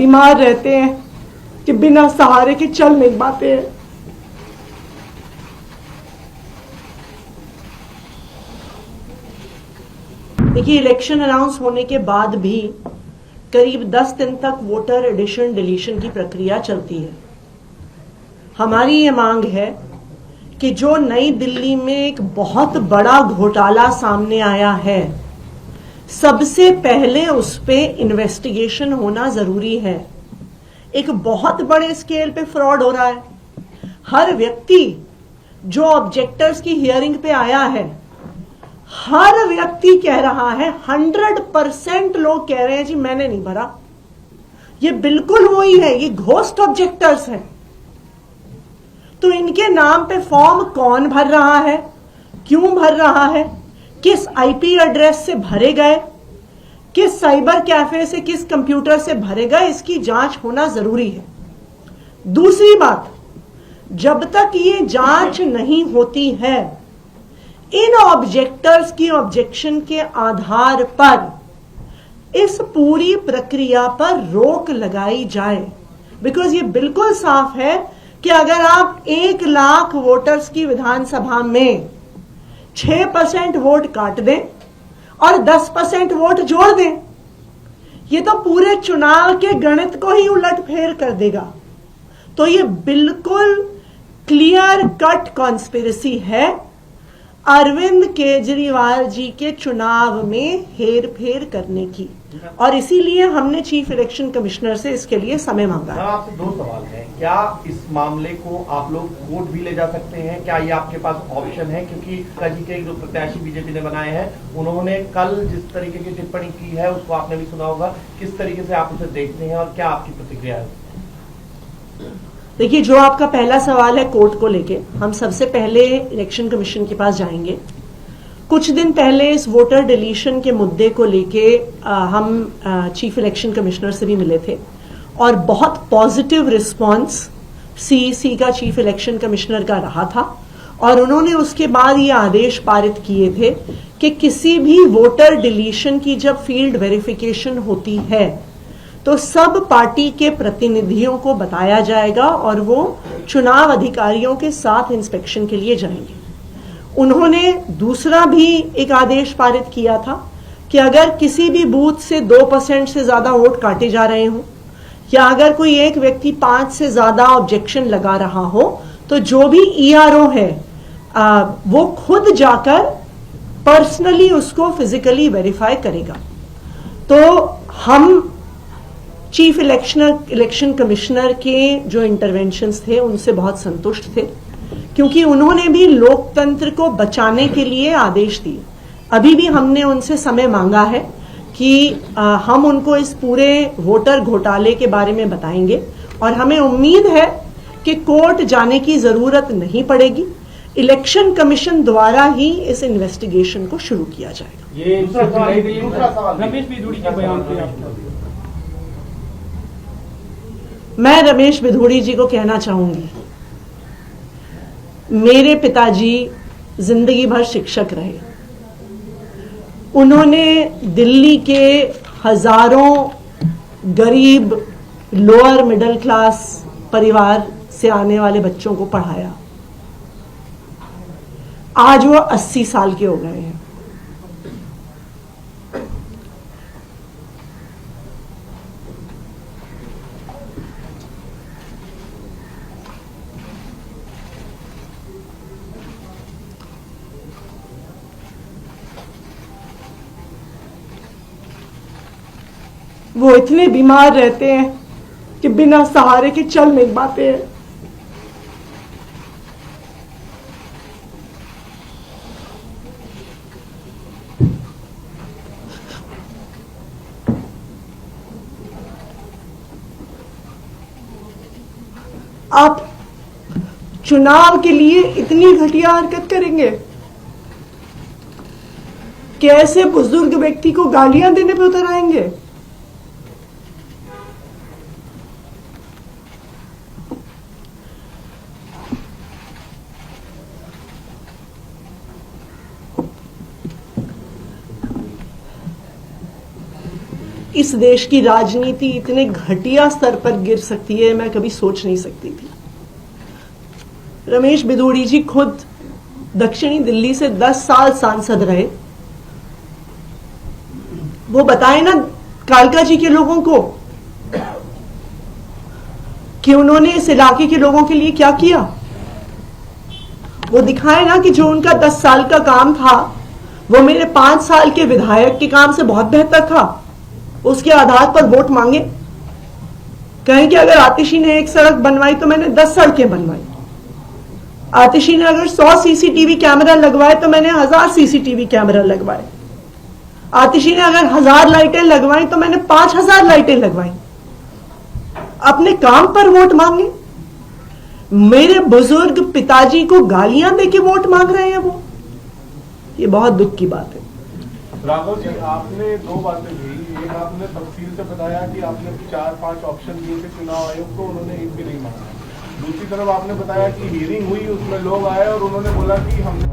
बीमार रहते हैं कि बिना सहारे के चल नहीं पाते हैं। देखिए, इलेक्शन अनाउंस होने के बाद भी करीब 10 दिन तक वोटर एडिशन डिलीशन की प्रक्रिया चलती है। हमारी ये मांग है कि जो नई दिल्ली में एक बहुत बड़ा घोटाला सामने आया है, सबसे पहले उस पे इन्वेस्टिगेशन होना जरूरी है। एक बहुत बड़े स्केल पे फ्रॉड हो रहा है। हर व्यक्ति जो ऑब्जेक्टर्स की हियरिंग पे आया है, हर व्यक्ति कह रहा है, 100% लोग कह रहे हैं जी मैंने नहीं भरा। ये बिल्कुल वही है, ये घोस्ट ऑब्जेक्टर्स हैं। तो इनके नाम पे फॉर्म कौन भर रहा है, क्यों भर रहा है, किस आईपी एड्रेस से भरे गए, किस साइबर कैफे से, किस कंप्यूटर से भरे गए, इसकी जांच होना जरूरी है। दूसरी बात, जब तक ये जांच नहीं होती है, इन ऑब्जेक्टर्स की ऑब्जेक्शन के आधार पर इस पूरी प्रक्रिया पर रोक लगाई जाए। बिकॉज ये बिल्कुल साफ है कि अगर आप 1 लाख वोटर्स की विधानसभा में 6% वोट काट दें और 10% वोट जोड़ दें, ये तो पूरे चुनाव के गणित को ही उलटफेर कर देगा। तो ये बिल्कुल क्लियर कट कॉन्स्पिरेसी है अरविंद केजरीवाल जी के चुनाव में हेर फेर करने की, और इसीलिए हमने चीफ इलेक्शन कमिश्नर से इसके लिए समय मांगा है। आपसे 2 सवाल हैं। क्या इस मामले को आप लोग कोर्ट भी ले जा सकते हैं? क्या ये आपके पास ऑप्शन है? क्योंकि काजी के जो प्रत्याशी बीजेपी ने बनाए हैं, उन्होंने कल जिस तरीके की टिप्पणी की है उसको आपने भी सुना होगा। किस तरीके से आप उसे देखते हैं और क्या आपकी प्रतिक्रिया है? देखिए, जो आपका पहला सवाल है कोर्ट को लेके, हम सबसे पहले इलेक्शन कमीशन के पास जाएंगे। कुछ दिन पहले इस वोटर डिलीशन के मुद्दे को लेके हम चीफ इलेक्शन कमिश्नर से भी मिले थे और बहुत पॉजिटिव रिस्पांस सीईसी का, चीफ इलेक्शन कमिश्नर का रहा था। और उन्होंने उसके बाद ये आदेश पारित किए थे कि किसी भी वोटर डिलीशन की जब फील्ड वेरिफिकेशन होती है तो सब पार्टी के प्रतिनिधियों को बताया जाएगा और वो चुनाव अधिकारियों के साथ इंस्पेक्शन के लिए जाएंगे। उन्होंने दूसरा भी एक आदेश पारित किया था कि अगर किसी भी बूथ से 2% से ज्यादा वोट काटे जा रहे हो या अगर कोई एक व्यक्ति 5 से ज्यादा ऑब्जेक्शन लगा रहा हो, तो जो भी ईआरओ है वो खुद जाकर पर्सनली उसको फिजिकली वेरीफाई करेगा। तो हम चीफ इलेक्शन कमिश्नर के जो इंटरवेंशंस थे उनसे बहुत संतुष्ट थे, क्योंकि उन्होंने भी लोकतंत्र को बचाने के लिए आदेश दिए। अभी भी हमने उनसे समय मांगा है कि हम उनको इस पूरे वोटर घोटाले के बारे में बताएंगे और हमें उम्मीद है कि कोर्ट जाने की जरूरत नहीं पड़ेगी। इलेक्शन कमीशन द्वारा ही इस इन्वेस्टिगेशन को शुरू किया जाएगा। ये दूसरा सवाल रमेश बिधूड़ी के बयान पे मैं रमेश बिधूड़ी जी को कहना चाहूंगी, मेरे पिताजी जिंदगी भर शिक्षक रहे। उन्होंने दिल्ली के हजारों गरीब लोअर मिडिल क्लास परिवार से आने वाले बच्चों को पढ़ाया। आज वो 80 साल के हो गए हैं। वो इतने बीमार रहते हैं कि बिना सहारे के चल नहीं पाते हैं। आप चुनाव के लिए इतनी घटिया हरकत करेंगे कि ऐसे बुजुर्ग व्यक्ति को गालियां देने पे उतर आएंगे? इस देश की राजनीति इतने घटिया स्तर पर गिर सकती है, मैं कभी सोच नहीं सकती थी। रमेश बिधूड़ी जी खुद दक्षिणी दिल्ली से 10 साल सांसद रहे। वो बताए ना कालका जी के लोगों को कि उन्होंने इस इलाके के लोगों के लिए क्या किया। वो दिखाए ना कि जो उनका 10 साल का काम था वो मेरे 5 साल के विधायक के काम से बहुत बेहतर था। उसके आधार पर वोट मांगे, कहें कि अगर आतिशी ने 1 सड़क बनवाई तो मैंने 10 सड़कें बनवाई। आतिशी ने अगर 100 सीसीटीवी कैमरा लगवाए तो मैंने 1000 सीसीटीवी कैमरा लगवाए। आतिशी ने अगर 1000 लाइटें लगवाई तो मैंने 5000 लाइटें लगवाई। अपने काम पर वोट मांगे। मेरे बुजुर्ग पिताजी को गालियां देके वोट मांग रहे हैं वो। ये बहुत दुख की बात है। राघव जी, आपने 2 बातें कही। एक, आपने तफसील से बताया कि आपने 4-5 ऑप्शन दिए थे चुनाव आयोग को, उन्होंने एक भी नहीं मांगा। दूसरी तरफ आपने बताया कि हियरिंग हुई, उसमें लोग आए और उन्होंने बोला कि हमने